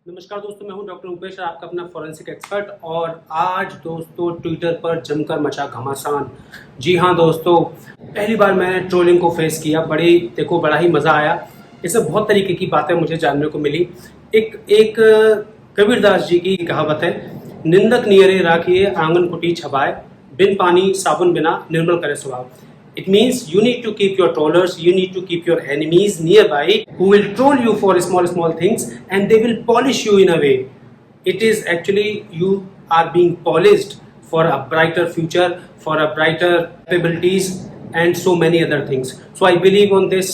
नमस्कार दोस्तों, मैं हूं डॉक्टर उपेश, आपका अपना फॉरेंसिक एक्सपर्ट। और आज दोस्तों ट्विटर पर जमकर मचा घमासान। जी हाँ दोस्तों, पहली बार मैंने ट्रोलिंग को फेस किया। बड़ा ही मज़ा आया। इसमें बहुत तरीके की बातें मुझे जानने को मिली। एक एक कबीरदास जी की कहावत है, निंदक नियरे राखिए आंगन कुटी छबाए, बिन पानी साबुन बिना निर्मल करे स्वभाव। It means you need to keep your trollers, you need to keep your enemies nearby who will troll you for small things and they will polish you in a way. It is actually you are being polished for a brighter future, for a brighter capabilities and so many other things. So I believe on this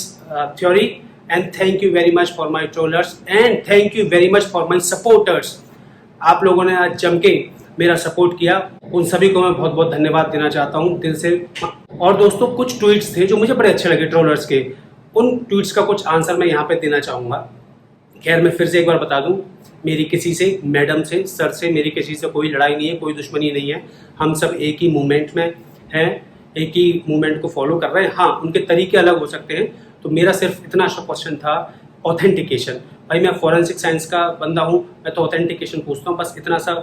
theory and thank you very much for my trollers and thank you very much for my supporters. आप लोगों ने आज जम के मेरा support किया, उन सभी को मैं बहुत बहुत धन्यवाद देना चाहता हूं दिल से। और दोस्तों कुछ ट्वीट्स थे जो मुझे बड़े अच्छे लगे ट्रोलर्स के, उन ट्वीट्स का कुछ आंसर मैं यहाँ पे देना चाहूँगा। खैर मैं फिर से एक बार बता दूँ, मेरी किसी से, मैडम से, सर से मेरी किसी से कोई लड़ाई नहीं है, कोई दुश्मनी नहीं है। हम सब एक ही मूवमेंट में हैं, एक ही मूवमेंट को फॉलो कर रहे हैं। हाँ, उनके तरीके अलग हो सकते हैं। तो मेरा सिर्फ इतना सा क्वेश्चन था, ऑथेंटिकेशन। भाई मैं फॉरेंसिक साइंस का बंदा हूँ, मैं तो ऑथेंटिकेशन पूछता हूँ, बस इतना सा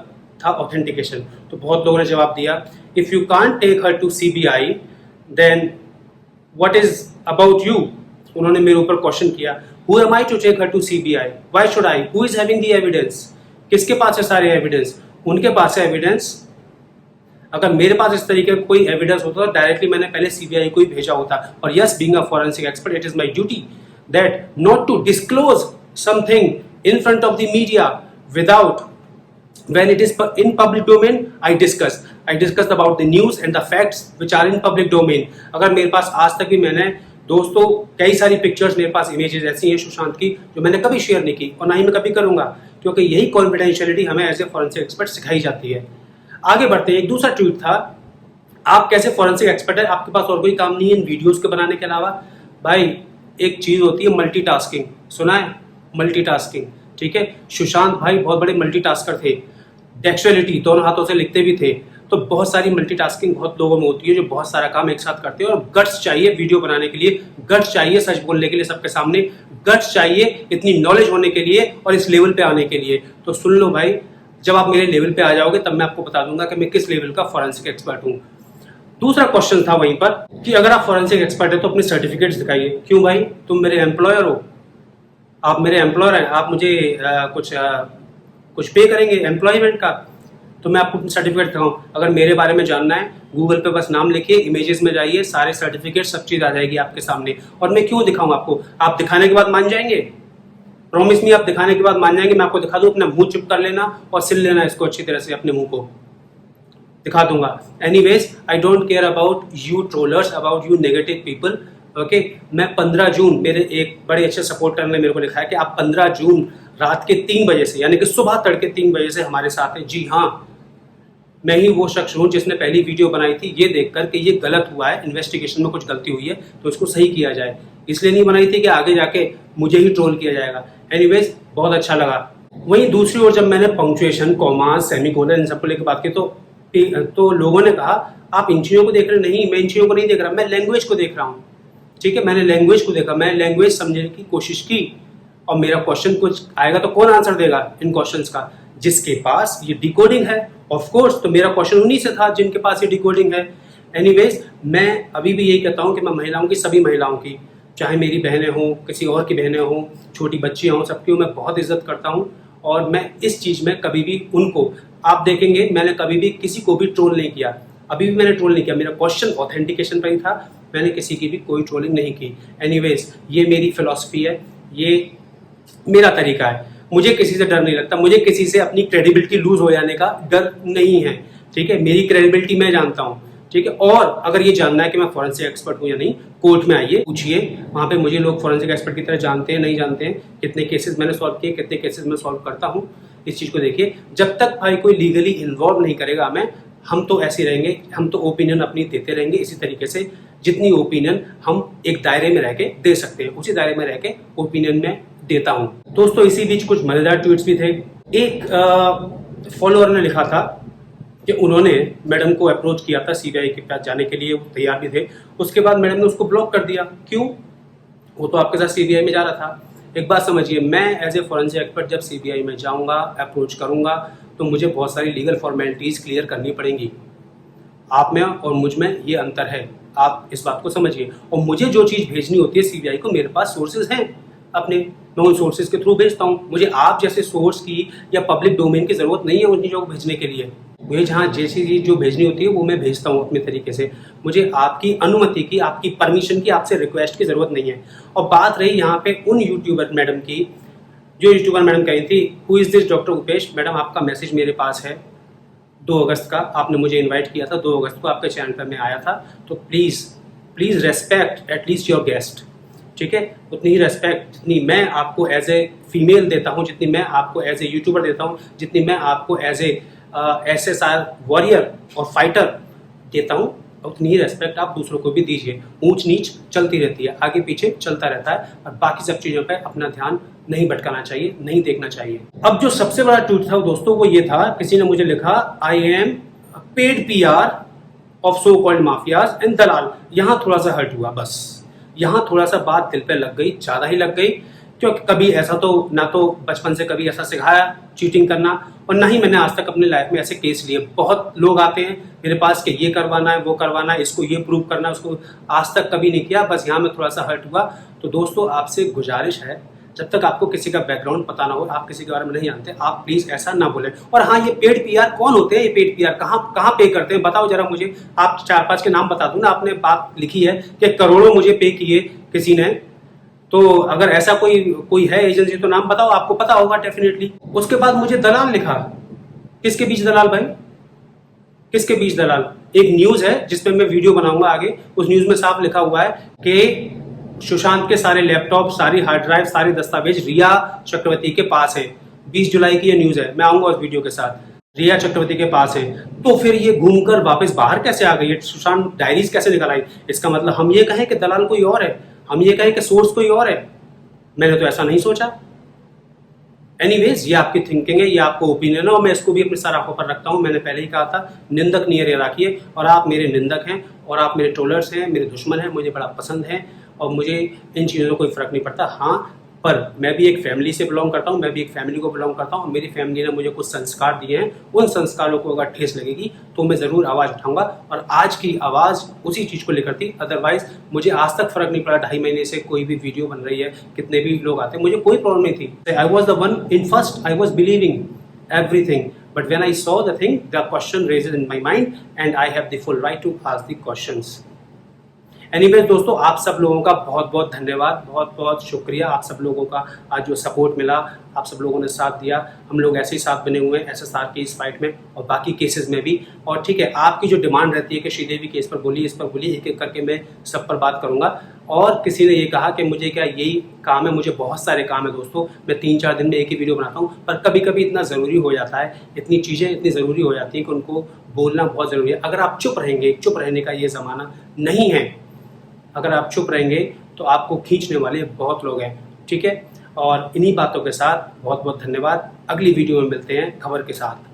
था ऑथेंटिकेशन। तो बहुत लोगों ने जवाब दिया, if you can't take her to CBI then what is about you. उन्होंने मेरे ऊपर क्वेश्चन किया, who am I to take her to CBI, why should I, who is having the evidence. किसके पास है सारे एविडेंस? उनके पास है एविडेंस। अगर मेरे पास इस तरीके का कोई एविडेंस होता तो डायरेक्टली मैंने पहले CBI को ही भेजा होता। और yes, being a forensic expert, it is my duty that not to disclose something in front of the media without, when it is in public domain, I discussed about the news and the facts which are in public domain. अगर मेरे पास आज तक भी, मैंने दोस्तों कई सारी pictures, मेरे पास इमेजेस ऐसी हैं सुशांत की जो मैंने कभी शेयर नहीं की और ना ही मैं कभी करूंगा, क्योंकि यही कॉन्फिडेंशियलिटी हमें एज ए फॉरेंसिक एक्सपर्ट सिखाई जाती है। आगे बढ़ते हैं। एक दूसरा ट्वीट था, आप कैसे फॉरेंसिक एक्सपर्ट है, आपके पास और कोई काम नहीं है इन वीडियोज के बनाने के अलावा। भाई एक चीज होती है मल्टीटास्किंग, सुना है? मल्टीटास्किंग, ठीक है। सुशांत भाई बहुत बड़े मल्टीटास्कर थे, डेक्स्ट्रिटी, दोनों हाथों से लिखते भी थे। तो बहुत सारी मल्टीटास्किंग बहुत लोगों में होती है जो बहुत सारा काम एक साथ करते हैं। और गट्स चाहिए वीडियो बनाने के लिए, गट्स चाहिए सच बोलने के लिए सबके सामने, गट्स चाहिए इतनी नॉलेज होने के लिए और इस लेवल पे आने के लिए। तो सुन लो भाई, जब आप मेरे लेवल पे आ जाओगे तब मैं आपको बता दूंगा कि मैं किस लेवल का फॉरेंसिक एक्सपर्ट हूँ। दूसरा क्वेश्चन था वहीं पर कि अगर आप फॉरेंसिक एक्सपर्ट है तो अपने सर्टिफिकेट्स दिखाइए। क्यों भाई, तुम मेरे एम्प्लॉयर हो, आप मेरे एम्प्लॉयर हैं, आप मुझे कुछ पे करेंगे एम्प्लॉयमेंट का, तो मैं आपको सर्टिफिकेट दिखाऊं। अगर मेरे बारे में जानना है, गूगल पे बस नाम लिखिए, इमेजेस में जाइए, सारे सर्टिफिकेट सब चीज़ आ जाएगी आपके सामने। और मैं क्यों दिखाऊं आपको? आप दिखाने के बाद मान जाएंगे? प्रॉमिस मी, आप दिखाने के बाद मान जाएंगे? मैं आपको दिखा दूं, अपना मुंह चुप कर लेना और सिल लेना इसको अच्छी तरह से, अपने मुंह को दिखा दूंगा। Anyways, I don't care about you trollers, about you negative people. Okay, मैं 15 जून, मेरे एक बड़े अच्छे सपोर्टर ने मेरे को लिखा है कि आप 15 जून रात के 3 बजे से, यानी कि सुबह तड़के 3 बजे से हमारे साथ हैं। जी हाँ, मैं ही वो शख्स हूँ जिसने पहली वीडियो बनाई थी ये देखकर कि ये गलत हुआ है, इन्वेस्टिगेशन में कुछ गलती हुई है तो इसको सही किया जाए। इसलिए नहीं बनाई थी कि आगे जाके मुझे ही ट्रोल किया जाएगा। एनीवेज, बहुत अच्छा लगा। वहीं दूसरी ओर जब मैंने पंक्चुएशन, कॉमा, सेमीकोलन इन सबको लेकर बात की तो लोगों ने कहा आप इन चीज़ों को देख रहे नहीं, मैं इन चीज़ों को नहीं देख रहा, मैं लैंग्वेज को देख रहा हूँ। ठीक है, मैंने लैंग्वेज को देखा, मैं लैंग्वेज समझने की कोशिश की और मेरा क्वेश्चन कुछ आएगा तो कौन आंसर देगा इन क्वेश्चंस का? जिसके पास ये डिकोडिंग है, ऑफ कोर्स। तो मेरा क्वेश्चन उन्हीं से था जिनके पास ये डिकोडिंग है। एनीवेज, मैं अभी भी यही कहता हूँ कि मैं महिलाओं की, सभी महिलाओं की, चाहे मेरी बहनें हों, किसी और की बहनें हों, छोटी बच्चियाँ हों, सबकी मैं बहुत इज्जत करता हूँ। और मैं इस चीज़ में कभी भी उनको, आप देखेंगे मैंने कभी भी किसी को भी ट्रोल नहीं किया, अभी भी मैंने ट्रोल नहीं किया। मेरा क्वेश्चन ऑथेंटिकेशन पर ही था, मैंने किसी की भी कोई ट्रोलिंग नहीं की। एनीवेज, ये मेरी फिलॉसफी है, ये मेरा तरीका है। मुझे किसी से डर नहीं लगता, मुझे किसी से अपनी क्रेडिबिलिटी लूज हो जाने का डर नहीं है। ठीक है, मेरी क्रेडिबिलिटी मैं जानता हूँ। ठीक है, और अगर ये जानना है कि मैं फॉरेंसिक एक्सपर्ट हूँ या नहीं, कोर्ट में आइए, पूछिए, वहाँ पे मुझे लोग फॉरेंसिक एक्सपर्ट की तरह जानते हैं नहीं जानते हैं, कितने केसेस मैंने सॉल्व किए, कितने केसेस मैं सॉल्व करता हूँ, इस चीज़ को देखिए। जब तक भाई कोई लीगली इन्वॉल्व नहीं करेगा हमें, हम तो ऐसे रहेंगे, हम तो ओपिनियन अपनी देते रहेंगे इसी तरीके से। जितनी ओपिनियन हम एक दायरे में रह के दे सकते हैं, उसी दायरे में रह के ओपिनियन में देता हूं। दोस्तों इसी बीच कुछ मजेदार ट्वीट्स भी थे। एक फॉलोअर ने लिखा था कि उन्होंने मैडम को अप्रोच किया था CBI के पास जाने के लिए, वो तैयार भी थे। उसके बाद मैडम ने उसको ब्लॉक कर दिया। क्यों? वो तो आपके साथ CBI में जा रहा था। एक बात समझिए, मैं एज ए फॉरेंसिक एक्सपर्ट जब सीबीआई में जाऊंगा, अप्रोच करूंगा, तो मुझे बहुत सारी लीगल फॉर्मेलिटीज़ क्लियर करनी पड़ेंगी। आप में और मुझ में ये अंतर है, आप इस बात को समझिए। और मुझे जो चीज़ भेजनी होती है सीबीआई को, मेरे पास सोर्सेज हैं अपने, मैं उन सोर्सेज के थ्रू भेजता हूँ। मुझे आप जैसे सोर्स की या पब्लिक डोमेन की ज़रूरत नहीं है उन चीज़ों को भेजने के लिए। मुझे जहाँ जैसी चीज़ जो भेजनी होती है वो मैं भेजता हूँ अपने तरीके से। मुझे आपकी अनुमति की, आपकी परमिशन की, आपसे रिक्वेस्ट की ज़रूरत नहीं है। और बात रही यहाँ पे उन यूट्यूबर मैडम की, जो यूट्यूबर मैडम कही थी, who is this doctor Upesh madam, आपका मैसेज मेरे पास है 2 अगस्त का, आपने मुझे इनवाइट किया था, 2 अगस्त को आपके चैनल पर मैं आया था, तो please respect at least your guest, ठीक है। उतनी ही रेस्पेक्ट जितनी मैं आपको एज ए फीमेल देता हूँ, जितनी मैं आपको एज ए यूट्यूबर देता हूँ, जितनी मैं आपको एज ए SSR वॉरियर और फाइटर देता हूँ, उतनी ही रेस्पेक्ट आप दूसरों को भी दीजिए। ऊंच नीच चलती रहती है, आगे पीछे चलता रहता है, और बाकी सब चीज़ों पे अपना ध्यान नहीं भटकाना चाहिए, नहीं देखना चाहिए। अब जो सबसे बड़ा ट्वीट था दोस्तों वो ये था, किसी ने मुझे लिखा, I am paid PR of so called mafias and दलाल। यहाँ थोड़ा सा हर्ट हुआ, बस यहाँ थोड़ा सा बात दिल पे लग गई, ज़्यादा ही लग गई, क्योंकि कभी ऐसा तो ना तो बचपन से कभी ऐसा सिखाया चीटिंग करना, और ना ही मैंने आज तक अपने लाइफ में ऐसे केस लिए। बहुत लोग आते हैं मेरे पास कि ये करवाना है, वो करवाना है, इसको ये प्रूव करना है, उसको, आज तक कभी नहीं किया। बस यहाँ में थोड़ा सा हर्ट हुआ। तो दोस्तों आपसे गुजारिश है, जब तक आपको किसी का बैकग्राउंड पता ना हो, आप किसी के बारे में नहीं जानते, आप प्लीज़ ऐसा ना बोलें। और हाँ, ये पेड PR कौन होते हैं? ये पेड PR कहाँ पे करते हैं? बताओ जरा मुझे। आप 4-5 के नाम बता दो ना। आपने बात लिखी है कि करोड़ों मुझे पे किए किसी ने, तो अगर ऐसा कोई है एजेंसी तो नाम बताओ, आपको पता होगा डेफिनेटली। उसके बाद मुझे दलाल लिखा। किसके बीच दलाल भाई? किसके बीच दलाल? एक न्यूज़ है जिसपे मैं वीडियो बनाऊंगा आगे, उस न्यूज़ में साफ लिखा हुआ है कि सुशांत के सारे लैपटॉप, सारी हार्ड ड्राइव, सारे दस्तावेज रिया चक्रवर्ती के पास है। 20 जुलाई की ये न्यूज़ है, मैं आऊंगा उस वीडियो के साथ। रिया चक्रवर्ती के पास है, तो फिर ये घूमकर वापस बाहर कैसे आ गई? सुशांत डायरीज कैसे निकल आई? इसका मतलब हम ये कहें कि दलाल कोई और है, हम ये कहें कि सोर्स कोई और है? मैंने तो ऐसा नहीं सोचा। एनीवेज, ये आपकी थिंकिंग है, ये आपको ओपिनियन है, और मैं इसको भी अपने सर आंखों पर रखता हूँ। मैंने पहले ही कहा था, निंदक नियर राखिए, और आप मेरे निंदक हैं, और आप मेरे ट्रोलर्स हैं, मेरे दुश्मन हैं, मुझे बड़ा पसंद है, और मुझे इन चीज़ों में कोई फ़र्क नहीं पड़ता। हाँ, पर मैं भी एक फैमिली से बिलोंग करता हूँ, मैं भी एक फैमिली को बिलोंग करता हूँ। मेरी फैमिली ने मुझे कुछ संस्कार दिए हैं, उन संस्कारों को अगर ठेस लगेगी तो मैं ज़रूर आवाज़ उठाऊंगा, और आज की आवाज़ उसी चीज़ को लेकर थी। अदरवाइज मुझे आज तक फ़र्क नहीं पड़ा, 2.5 महीने से कोई भी वीडियो बन रही है, कितने भी लोग आते हैं, मुझे कोई प्रॉब्लम नहीं थी। I was the one in first, I was believing everything, but when I saw the thing, the question raises in my mind and I have the full right to ask the questions. Anyways दोस्तों, आप सब लोगों का बहुत बहुत धन्यवाद, बहुत बहुत शुक्रिया। आप सब लोगों का आज जो सपोर्ट मिला, आप सब लोगों ने साथ दिया। हम लोग ऐसे ही साथ बने हुए हैं SSR की इस फाइट में और बाकी केसेस में भी। और ठीक है, आपकी जो डिमांड रहती है कि श्रीदेवी केस पर बोलिए, इस पर बोलिए, एक एक करके मैं सब पर बात करूंगा। और किसी ने ये कहा कि मुझे क्या यही काम है? मुझे बहुत सारे काम है दोस्तों, मैं 3-4 दिन में एक ही वीडियो बनाता हूँ, पर कभी कभी इतना ज़रूरी हो जाता है, इतनी चीज़ें इतनी ज़रूरी हो जाती हैं कि उनको बोलना बहुत ज़रूरी है। अगर आप चुप रहेंगे, चुप रहने का ये ज़माना नहीं है। अगर आप चुप रहेंगे तो आपको खींचने वाले बहुत लोग हैं, ठीक है। और इन्हीं बातों के साथ बहुत बहुत धन्यवाद। अगली वीडियो में मिलते हैं खबर के साथ।